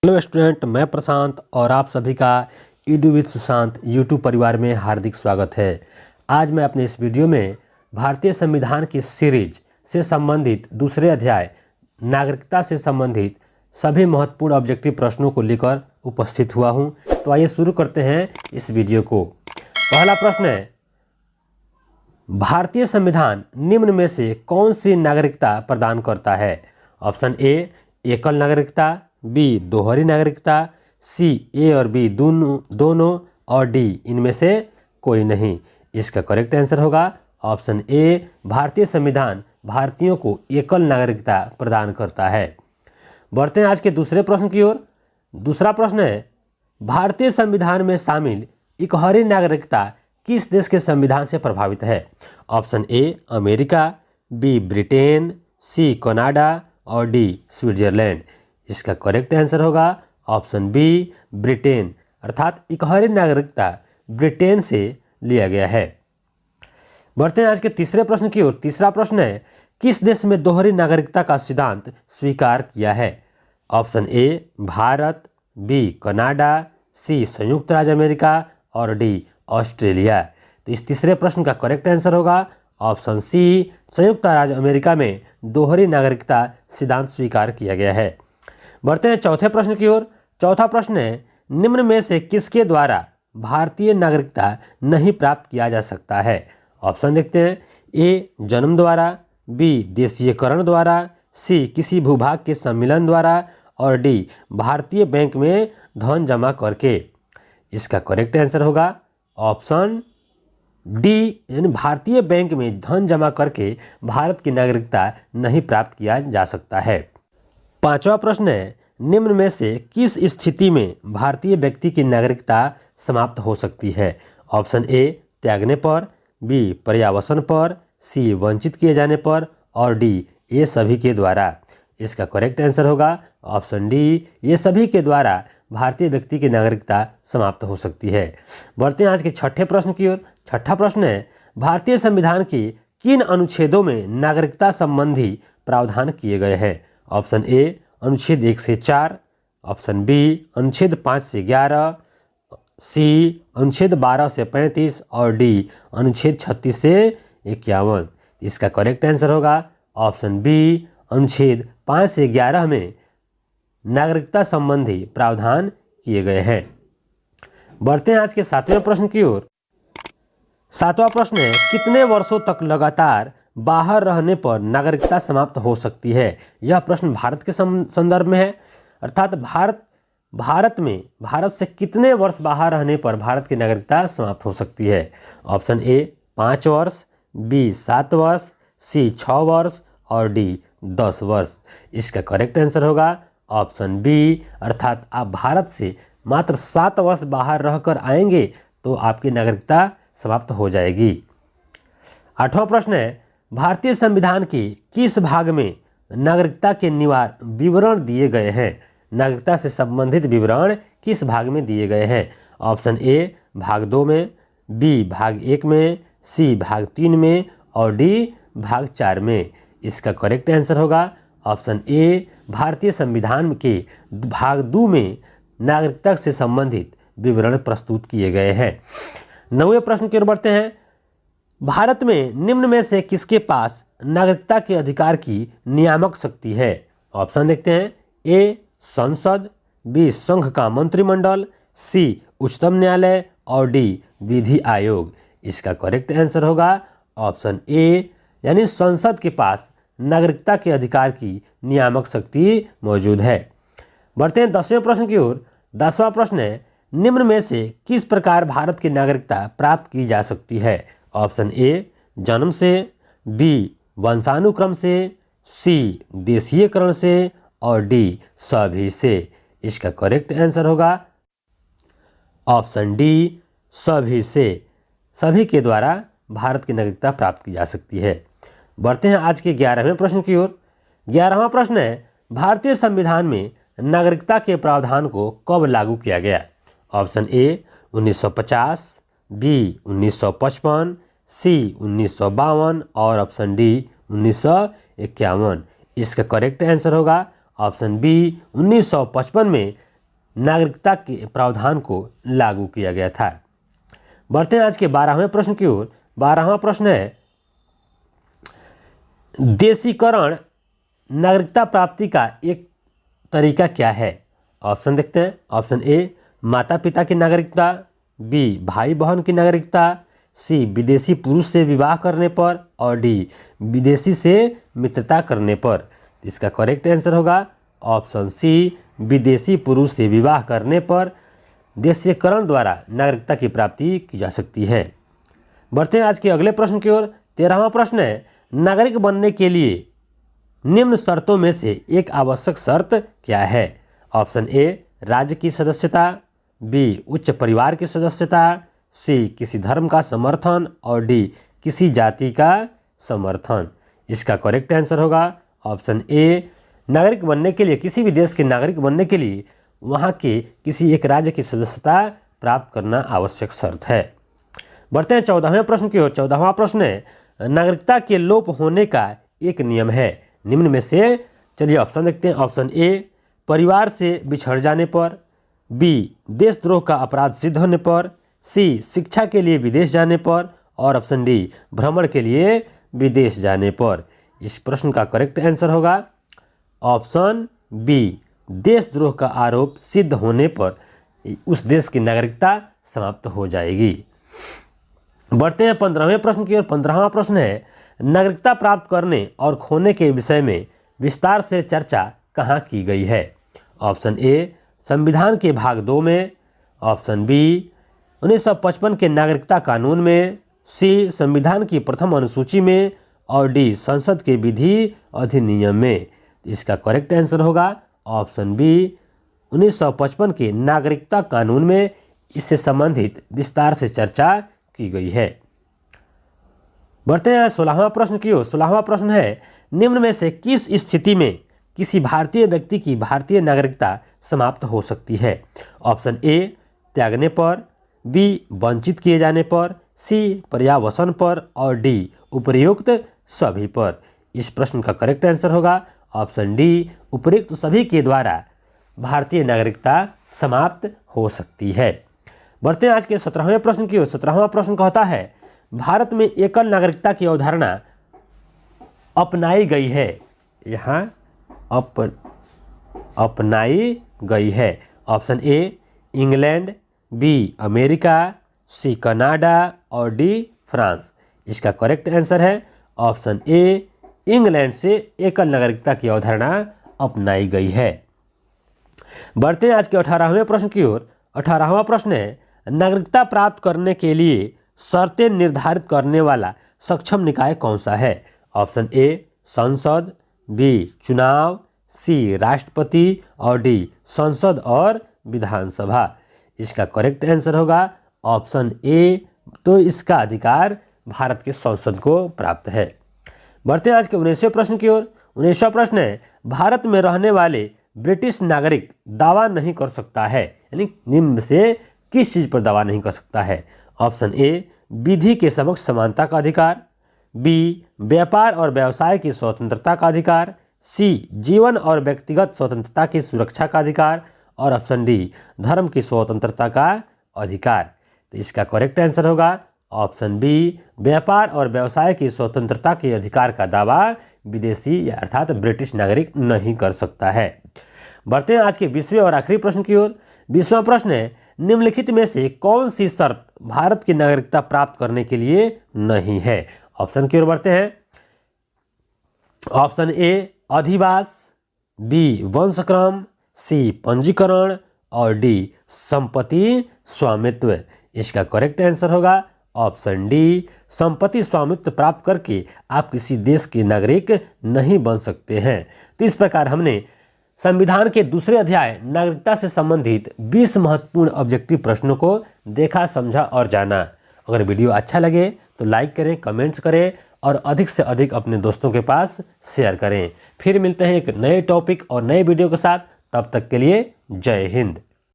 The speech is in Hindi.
हेलो स्टूडेंट, मैं प्रशांत और आप सभी का ईडू विद सुशांत यूट्यूब परिवार में हार्दिक स्वागत है। आज मैं अपने इस वीडियो में भारतीय संविधान की सीरीज से संबंधित दूसरे अध्याय नागरिकता से संबंधित सभी महत्वपूर्ण ऑब्जेक्टिव प्रश्नों को लेकर उपस्थित हुआ हूं। तो आइए शुरू करते हैं इस वीडियो को। पहला प्रश्न है, भारतीय संविधान निम्न में से कौन सी नागरिकता प्रदान करता है? ऑप्शन ए एकल नागरिकता, बी दोहरी नागरिकता, सी ए और बी दोनों और डी इनमें से कोई नहीं। इसका करेक्ट आंसर होगा ऑप्शन ए, भारतीय संविधान भारतीयों को एकल नागरिकता प्रदान करता है। बढ़ते हैं आज के दूसरे प्रश्न की ओर। दूसरा प्रश्न है, भारतीय संविधान में शामिल इकहरी नागरिकता किस देश के संविधान से प्रभावित है? Option A America, B Britain, C Canada और डी स्विट्जरलैंड। इसका करेक्ट आंसर होगा ऑप्शन बी ब्रिटेन, अर्थात इकहरी नागरिकता ब्रिटेन से लिया गया है। बढ़ते हैं आज के तीसरे प्रश्न की ओर। तीसरा प्रश्न है, किस देश में दोहरी नागरिकता का सिद्धांत स्वीकार किया है? Option A Bharat, B Canada, C संयुक्त राज्य अमेरिका और डी ऑस्ट्रेलिया। तो इस तीसरे प्रश्न का करेक्ट आंसर होगा ऑप्शन सी, संयुक्त राज्य अमेरिका में दोहरी नागरिकता सिद्धांत स्वीकार किया गया है। बढ़ते हैं चौथे प्रश्न की ओर। चौथा प्रश्न है, निम्न में से किसके द्वारा भारतीय नागरिकता नहीं प्राप्त किया जा सकता है? ऑप्शन देखते हैं, ए जन्म द्वारा, बी देशीयकरण द्वारा, सी किसी भूभाग के सम्मिलन द्वारा और डी भारतीय बैंक में धन जमा करके। इसका करेक्ट आंसर होगा ऑप्शन डी, यानी भारतीय बैंक में धन जमा करके भारत की नागरिकता नहीं प्राप्त किया जा सकता है। पांचवा प्रश्न है, निम्न में से किस स्थिति में भारतीय व्यक्ति की नागरिकता समाप्त हो सकती है? ऑप्शन ए त्यागने पर, बी पर्यावसन पर, सी वंचित किए जाने पर और डी ये सभी के द्वारा। इसका करेक्ट आंसर होगा ऑप्शन डी, ये सभी के द्वारा भारतीय व्यक्ति की नागरिकता समाप्त हो सकती है। बढ़ते हैं आज के छठे प्रश्न की ओर। छठा प्रश्न है, भारतीय संविधान के किन अनुच्छेदों में नागरिकता संबंधी प्रावधान किए गए हैं? ऑप्शन ए अनुच्छेद 1 से 4, ऑप्शन बी अनुच्छेद 5 से 11, सी अनुच्छेद 12 से 35 और डी अनुच्छेद 36 से 51। इसका करेक्ट आंसर होगा ऑप्शन बी, अनुच्छेद 5 से 11 में नागरिकता संबंधी प्रावधान किए गए हैं। बढ़ते हैं आज के सातवें प्रश्न की ओर। सातवां प्रश्न है, कितने वर्षों तक लगातार बाहर रहने पर नागरिकता समाप्त हो सकती है? यह प्रश्न भारत के संदर्भ में है, अर्थात भारत से कितने वर्ष बाहर रहने पर भारत की नागरिकता समाप्त हो सकती है? ऑप्शन ए 5 वर्ष, बी 7 वर्ष, सी 6 वर्ष और डी 10 वर्ष। इसका करेक्ट आंसर होगा ऑप्शन बी, अर्थात आप भारत से मात्र 7 वर्ष बाहर रहकर आएंगे तो आपकी नागरिकता समाप्त हो जाएगी। आठवां प्रश्न है, भारतीय संविधान के किस भाग में नागरिकता के विवरण दिए गए हैं? नागरिकता से संबंधित विवरण किस भाग में दिए गए हैं? ऑप्शन ए भाग 2 में, बी भाग 1 में, सी भाग 3 में और डी भाग 4 में। इसका करेक्ट आंसर होगा ऑप्शन ए, भारतीय संविधान के भाग 2 में नागरिकता से संबंधित विवरण प्रस्तुत किए गए हैं। 9वें प्रश्न की ओर बढ़ते हैं। भारत में निम्न में से किसके पास नागरिकता के अधिकार की नियामक शक्ति है? ऑप्शन देखते हैं, ए संसद, बी संघ का मंत्रिमंडल, सी उच्चतम न्यायालय और डी विधि आयोग। इसका करेक्ट आंसर होगा ऑप्शन ए, यानी संसद के पास नागरिकता के अधिकार की नियामक शक्ति मौजूद है। बढ़ते हैं 10वें प्रश्न की ओर। 10वां प्रश्न है, निम्न में से किस प्रकार भारत की नागरिकता प्राप्त की जा सकती है? ऑप्शन ए जन्म से, बी वंशानुक्रम से, सी देशीयकरण से और डी सभी से। इसका करेक्ट आंसर होगा ऑप्शन डी सभी से, सभी के द्वारा भारत की नागरिकता प्राप्त की जा सकती है। बढ़ते हैं आज के 11वें प्रश्न की ओर। 11वां प्रश्न है, भारतीय संविधान में नागरिकता के प्रावधान को कब लागू किया गया? ऑप्शन ए 1950, बी 1955, सी 1952 और ऑप्शन डी 1951। इसका करेक्ट आंसर होगा ऑप्शन बी 1955 में नागरिकता के प्रावधान को लागू किया गया था। बढ़ते हैं आज के 12वें प्रश्न की ओर। 12वां प्रश्न है, देशीकरण नागरिकता प्राप्ति का एक तरीका क्या है? ऑप्शन देखते हैं। ऑप्शन ए, माता पिता की नागरिकता, बी, भाई बहन की नागरिकता, सी, विदेशी पुरुष से विवाह करने पर, और डी, विदेशी से मित्रता करने पर। इसका करेक्ट आंसर होगा ऑप्शन सी, विदेशी पुरुष से विवाह करने पर देशीकरण द्वारा नागरिकता की प्राप्ति की जा सकती है। बढ़ते हैं आज के अगले प्रश्न की ओर। 13वां प्रश्न है, नागरिक बनने के लिए निम्न शर्तों में से एक आवश्यक शर्त क्या है? ऑप्शन ए, राज्य की सदस्यता, बी, उच्च परिवार की सदस्यता, सी, किसी धर्म का समर्थन, और डी, किसी जाति का समर्थन। इसका करेक्ट आंसर होगा ऑप्शन ए, नागरिक बनने के लिए, किसी भी देश के नागरिक बनने के लिए वहाँ के किसी एक राज्य की सदस्यता प्राप्त करना आवश्यक शर्त है। बढ़ते हैं 14वें प्रश्न की ओर। 14वां प्रश्न है, नागरिकता के लोप होने का एक नियम है, निम्न में से। चलिए ऑप्शन देखते हैं। ऑप्शन ए, परिवार से बिछड़ जाने पर, बी, देशद्रोह का अपराध सिद्ध होने पर, सी, शिक्षा के लिए विदेश जाने पर, और ऑप्शन डी, भ्रमण के लिए विदेश जाने पर। इस प्रश्न का करेक्ट आंसर होगा ऑप्शन बी, देशद्रोह का आरोप सिद्ध होने पर उस देश की नागरिकता समाप्त हो जाएगी। बढ़ते हैं 15वें प्रश्न की ओर। 15वां प्रश्न है, नागरिकता प्राप्त करने और खोने के विषय में विस्तार से चर्चा कहाँ की गई है? ऑप्शन ए, संविधान के भाग 2 में, ऑप्शन बी, 1955 के नागरिकता कानून में, सी, संविधान की प्रथम अनुसूची में, और डी, संसद के विधि अधिनियम में। इसका करेक्ट आंसर होगा ऑप्शन बी, 1955 के नागरिकता कानून में इससे संबंधित विस्तार से चर्चा की गई है। बढ़ते हैं 16वां प्रश्न की ओर। 16वां प्रश्न है, निम्न में से किस स्थिति में किसी भारतीय व्यक्ति की भारतीय नागरिकता समाप्त हो सकती है? ऑप्शन ए, त्यागने पर, बी, वंचित किए जाने पर, सी, पर्यावसन पर, और डी, उपयुक्त सभी पर। इस प्रश्न का करेक्ट आंसर होगा ऑप्शन डी, उपयुक्त सभी के द्वारा भारतीय नागरिकता समाप्त हो सकती है। बढ़ते हैं आज के 17वें प्रश्न की ओर। 17वां प्रश्न कहता है, भारत में एकल नागरिकता की अवधारणा अपनाई गई है। यहाँ अपनाई गई है। Option A, England, B, America, C, Canada, और डी, फ्रांस। इसका करेक्ट आंसर है ऑप्शन ए, इंग्लैंड से एकल नागरिकता की अवधारणा अपनाई गई है। बढ़ते हैं आज के 18वें प्रश्न की ओर। 18वां प्रश्न है, नागरिकता प्राप्त करने के लिए शर्तें निर्धारित करने वाला सक्षम निकाय कौन सा है? ऑप्शन ए, संसद, बी, चुनाव, सी, राष्ट्रपति, और डी, संसद और विधानसभा। इसका करेक्ट आंसर होगा ऑप्शन ए, तो इसका अधिकार भारत के संसद को प्राप्त है। बढ़ते हैं आज के 19वें प्रश्न की ओर। 19वां प्रश्न है, भारत में रहने वाले ब्रिटिश नागरिक दावा नहीं कर सकता है, यानी निम्न में से किस चीज़ पर दावा नहीं कर सकता है? ऑप्शन ए, विधि के समक्ष समानता का अधिकार, बी, व्यापार और व्यवसाय की स्वतंत्रता का अधिकार, सी, जीवन और व्यक्तिगत स्वतंत्रता की सुरक्षा का अधिकार, और ऑप्शन डी, धर्म की स्वतंत्रता का अधिकार। तो इसका करेक्ट आंसर होगा ऑप्शन बी, व्यापार और व्यवसाय की स्वतंत्रता के अधिकार का दावा विदेशी या अर्थात ब्रिटिश नागरिक नहीं कर सकता है। बढ़ते हैं आज के 20वें और आखिरी प्रश्न की ओर। 20वां प्रश्न है, निम्नलिखित में से कौन सी शर्त भारत की नागरिकता प्राप्त करने के लिए नहीं है? ऑप्शन की ओर बढ़ते हैं। ऑप्शन ए, अधिवास, बी, वंशक्रम, सी, पंजीकरण, और डी, संपत्ति स्वामित्व। इसका करेक्ट आंसर होगा ऑप्शन डी, संपत्ति स्वामित्व प्राप्त करके आप किसी देश के नागरिक नहीं बन सकते हैं। तो इस प्रकार हमने संविधान के दूसरे अध्याय नागरिकता से संबंधित 20 महत्वपूर्ण ऑब्जेक्टिव प्रश्नों को देखा, समझा और जाना। अगर वीडियो अच्छा लगे तो लाइक करें, कमेंट्स करें और अधिक से अधिक अपने दोस्तों के पास शेयर करें। फिर मिलते हैं एक नए टॉपिक और नए वीडियो के साथ। तब तक के लिए जय हिंद।